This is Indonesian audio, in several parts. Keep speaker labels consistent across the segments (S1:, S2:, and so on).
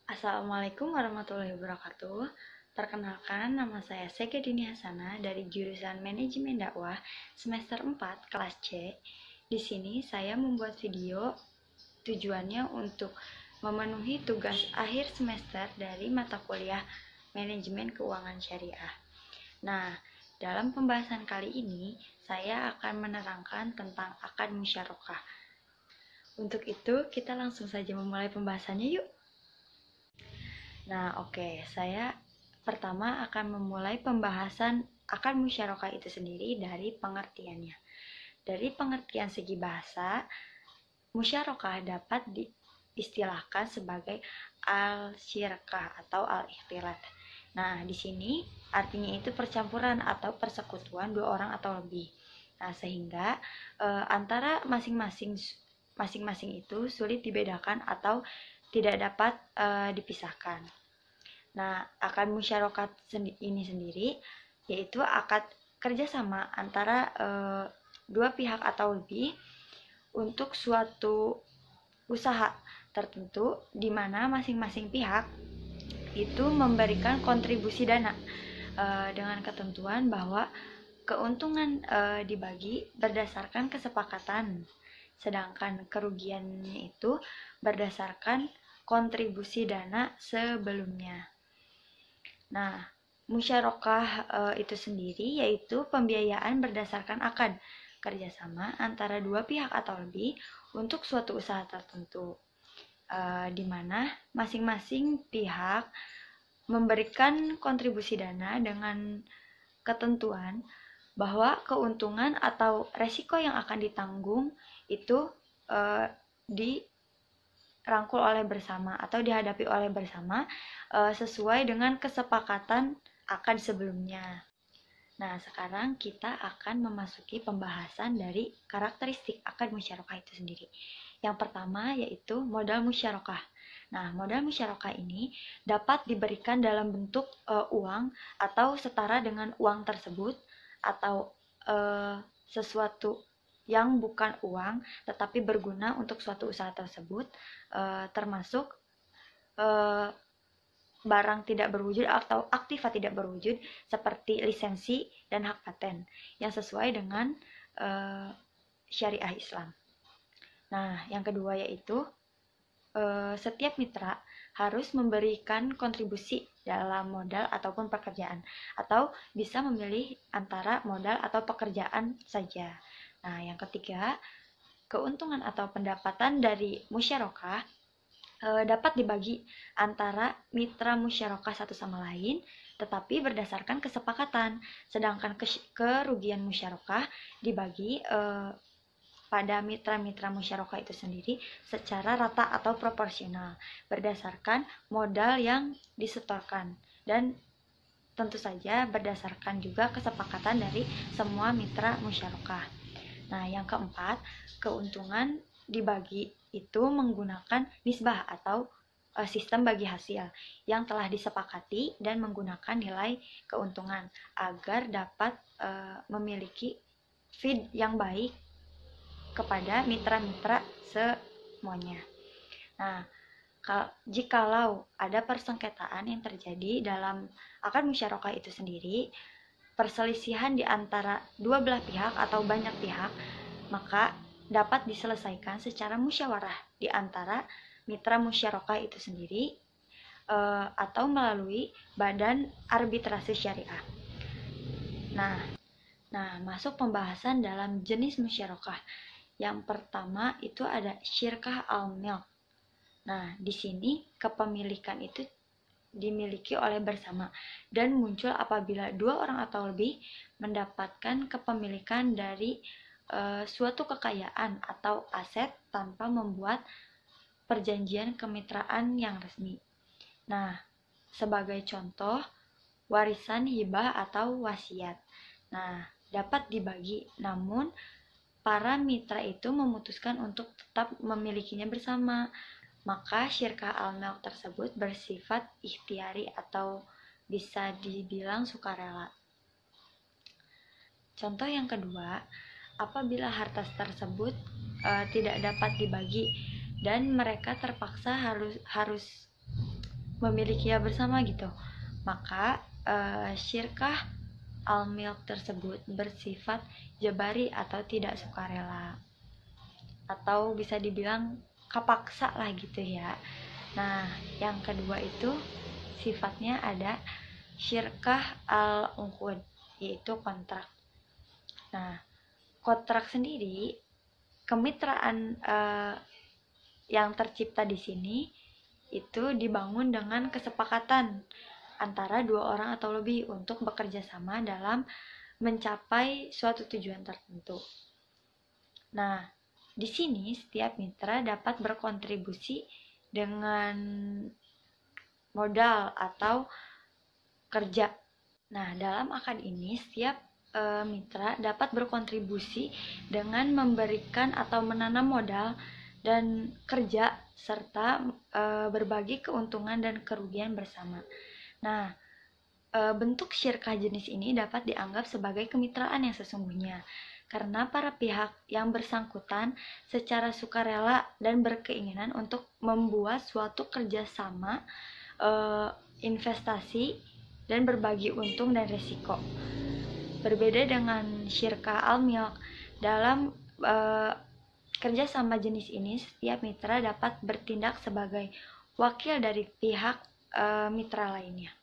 S1: Assalamualaikum warahmatullahi wabarakatuh. Perkenalkan, nama saya Seke Dini Hasana dari jurusan Manajemen Dakwah semester 4 kelas C. Di sini saya membuat video tujuannya untuk memenuhi tugas akhir semester dari mata kuliah Manajemen Keuangan Syariah. Nah, dalam pembahasan kali ini saya akan menerangkan tentang akad musyarakah. Untuk itu, kita langsung saja memulai pembahasannya yuk. Nah, saya pertama akan memulai pembahasan akad musyarakah itu sendiri dari pengertiannya. Dari pengertian segi bahasa, musyarakah dapat diistilahkan sebagai al-syirkah atau al-ikhtilat. Nah, di sini artinya itu percampuran atau persekutuan dua orang atau lebih. Nah, sehingga antara masing-masing itu sulit dibedakan atau tidak dapat dipisahkan. Nah, akad musyarakah ini sendiri yaitu akad kerjasama antara dua pihak atau lebih untuk suatu usaha tertentu di mana masing-masing pihak itu memberikan kontribusi dana dengan ketentuan bahwa keuntungan dibagi berdasarkan kesepakatan, sedangkan kerugiannya itu berdasarkan kontribusi dana sebelumnya. Nah, musyarakah itu sendiri yaitu pembiayaan berdasarkan akad kerjasama antara dua pihak atau lebih untuk suatu usaha tertentu, di mana masing-masing pihak memberikan kontribusi dana dengan ketentuan bahwa keuntungan atau resiko yang akan ditanggung itu dirangkul oleh bersama atau dihadapi oleh bersama sesuai dengan kesepakatan akad sebelumnya. Nah, sekarang kita akan memasuki pembahasan dari karakteristik akad musyarakah itu sendiri. Yang pertama yaitu modal musyarakah. Nah, modal musyarakah ini dapat diberikan dalam bentuk uang atau setara dengan uang tersebut, atau sesuatu yang bukan uang tetapi berguna untuk suatu usaha tersebut, termasuk barang tidak berwujud atau aktiva tidak berwujud seperti lisensi dan hak paten yang sesuai dengan syariah Islam. Nah, yang kedua yaitu setiap mitra harus memberikan kontribusi dalam modal ataupun pekerjaan, atau bisa memilih antara modal atau pekerjaan saja. Nah, yang ketiga, keuntungan atau pendapatan dari musyarakah dapat dibagi antara mitra musyarakah satu sama lain, tetapi berdasarkan kesepakatan. Sedangkan kerugian musyarakah dibagi pada mitra-mitra musyarakah itu sendiri secara rata atau proporsional berdasarkan modal yang disetorkan, dan tentu saja berdasarkan juga kesepakatan dari semua mitra musyarakah. Nah, yang keempat, keuntungan dibagi itu menggunakan nisbah atau sistem bagi hasil yang telah disepakati dan menggunakan nilai keuntungan agar dapat memiliki feed yang baik kepada mitra-mitra semuanya. Nah, jikalau ada persengketaan yang terjadi dalam akad musyarakah itu sendiri, perselisihan di antara dua belah pihak atau banyak pihak, maka dapat diselesaikan secara musyawarah di antara mitra musyarakah itu sendiri atau melalui badan arbitrase syariah. Nah, masuk pembahasan dalam jenis musyarakah. Yang pertama itu ada syirkah al-milk. Nah, di sini kepemilikan itu dimiliki oleh bersama dan muncul apabila dua orang atau lebih mendapatkan kepemilikan dari suatu kekayaan atau aset tanpa membuat perjanjian kemitraan yang resmi. Nah, sebagai contoh, warisan hibah atau wasiat. Nah, dapat dibagi, namun para mitra itu memutuskan untuk tetap memilikinya bersama, maka syirkah al-milk tersebut bersifat ikhtiari atau bisa dibilang sukarela. Contoh yang kedua, apabila harta tersebut tidak dapat dibagi dan mereka terpaksa harus memilikinya bersama gitu. Maka syirkah al-milk tersebut bersifat jabari atau tidak sukarela, atau bisa dibilang kapaksa lah gitu ya. Nah, yang kedua itu sifatnya ada syirkah al-uqud, yaitu kontrak. Nah, kontrak sendiri kemitraan yang tercipta di sini itu dibangun dengan kesepakatan antara dua orang atau lebih untuk bekerja sama dalam mencapai suatu tujuan tertentu. Nah, di sini setiap mitra dapat berkontribusi dengan modal atau kerja. Nah, dalam akad ini setiap mitra dapat berkontribusi dengan memberikan atau menanam modal dan kerja serta berbagi keuntungan dan kerugian bersama. Nah, bentuk syirkah jenis ini dapat dianggap sebagai kemitraan yang sesungguhnya karena para pihak yang bersangkutan secara sukarela dan berkeinginan untuk membuat suatu kerjasama investasi dan berbagi untung dan risiko. Berbeda dengan syirkah al-milk, dalam kerjasama jenis ini setiap mitra dapat bertindak sebagai wakil dari pihak mitra lainnya.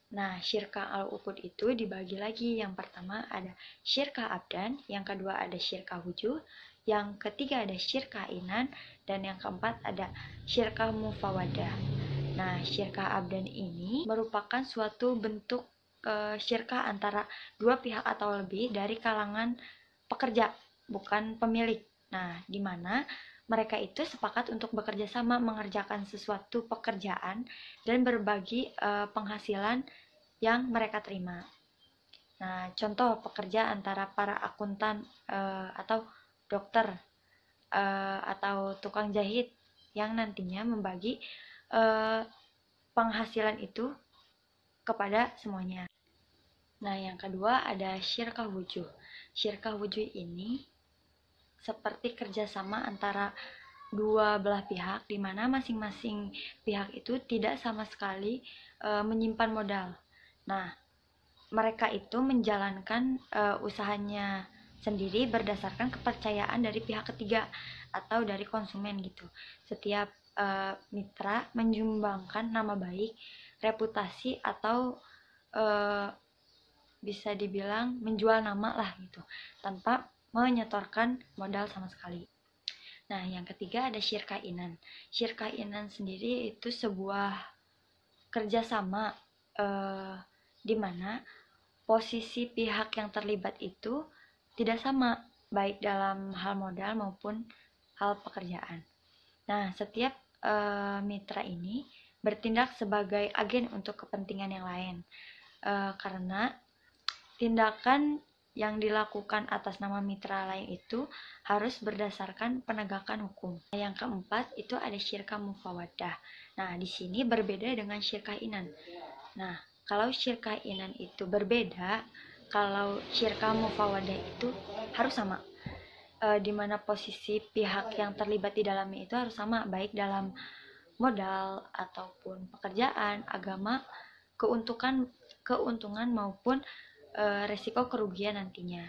S1: Nah, syirkah al-uqud itu dibagi lagi. Yang pertama ada syirkah abdan, yang kedua ada syirkah wujuh, yang ketiga ada syirkah inan, dan yang keempat ada syirkah mufawadah. Nah, syirkah abdan ini merupakan suatu bentuk syirkah antara dua pihak atau lebih dari kalangan pekerja, bukan pemilik. Nah, di mana mereka itu sepakat untuk bekerja sama mengerjakan sesuatu pekerjaan dan berbagi penghasilan yang mereka terima. Nah, contoh pekerja antara para akuntan atau dokter atau tukang jahit yang nantinya membagi penghasilan itu kepada semuanya. Nah, yang kedua ada syirkah wujuh. Syirkah wujuh ini seperti kerjasama antara dua belah pihak, di mana masing-masing pihak itu tidak sama sekali menyimpan modal. Nah, mereka itu menjalankan usahanya sendiri berdasarkan kepercayaan dari pihak ketiga atau dari konsumen gitu. Setiap mitra menyumbangkan nama baik, reputasi, atau bisa dibilang menjual nama lah gitu, tanpa menyetorkan modal sama sekali. Nah, yang ketiga ada syirkah inan. Syirkah inan sendiri itu sebuah kerjasama di mana posisi pihak yang terlibat itu tidak sama, baik dalam hal modal maupun hal pekerjaan. Nah, setiap mitra ini bertindak sebagai agen untuk kepentingan yang lain, karena tindakan yang dilakukan atas nama mitra lain itu harus berdasarkan penegakan hukum. Yang keempat itu ada syirkah mufawadah. Nah, di sini berbeda dengan syirkah inan. Nah, kalau syirkah inan itu berbeda, kalau syirkah mufawadah itu harus sama. Di mana posisi pihak yang terlibat di dalamnya itu harus sama, baik dalam modal ataupun pekerjaan, agama, keuntungan maupun resiko kerugian nantinya.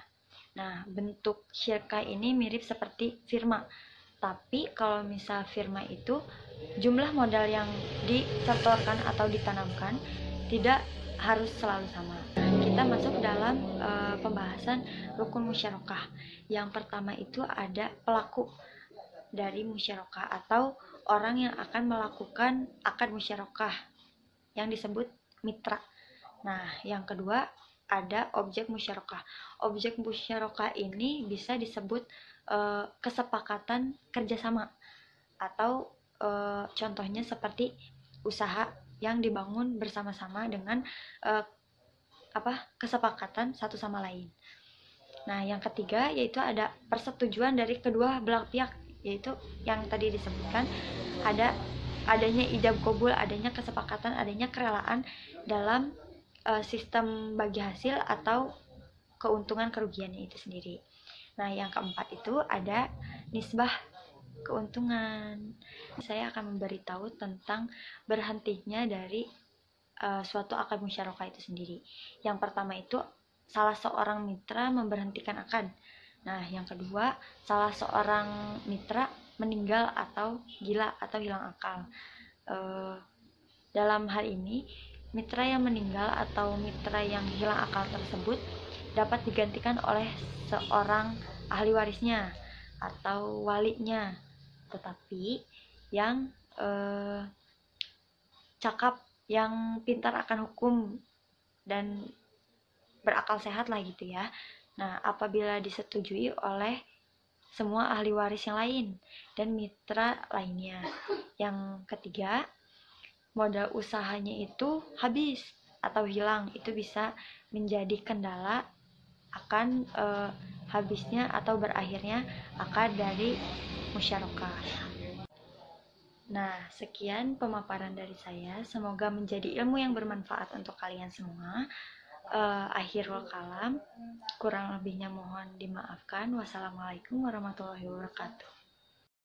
S1: Nah, bentuk syirkah ini mirip seperti firma. Tapi kalau misal firma itu jumlah modal yang disetorkan atau ditanamkan tidak harus selalu sama. Kita masuk dalam pembahasan rukun musyarakah. Yang pertama itu ada pelaku dari musyarakah atau orang yang akan melakukan akad musyarakah yang disebut mitra. Nah, yang kedua ada objek musyarakah. Objek musyarakah ini bisa disebut kesepakatan kerjasama atau contohnya seperti usaha yang dibangun bersama-sama dengan kesepakatan satu sama lain. Nah, yang ketiga yaitu ada persetujuan dari kedua belah pihak, yaitu yang tadi disebutkan adanya ijab qabul, adanya kesepakatan, adanya kerelaan dalam sistem bagi hasil atau keuntungan kerugiannya itu sendiri. Nah, yang keempat itu ada nisbah keuntungan. Saya akan memberitahu tentang berhentinya dari suatu akad musyarakah itu sendiri. Yang pertama itu salah seorang mitra memberhentikan akad. Nah, yang kedua, salah seorang mitra meninggal atau gila atau hilang akal. Dalam hal ini, mitra yang meninggal atau mitra yang hilang akal tersebut dapat digantikan oleh seorang ahli warisnya atau walinya, tetapi yang cakap, yang pintar akan hukum dan berakal sehat lah gitu ya. Nah, apabila disetujui oleh semua ahli waris yang lain dan mitra lainnya. Yang ketiga, modal usahanya itu habis atau hilang, itu bisa menjadi kendala akan habisnya atau berakhirnya akad dari musyarakah. Nah, sekian pemaparan dari saya. Semoga menjadi ilmu yang bermanfaat untuk kalian semua. Akhirul kalam, kurang lebihnya mohon dimaafkan. Wassalamualaikum warahmatullahi wabarakatuh.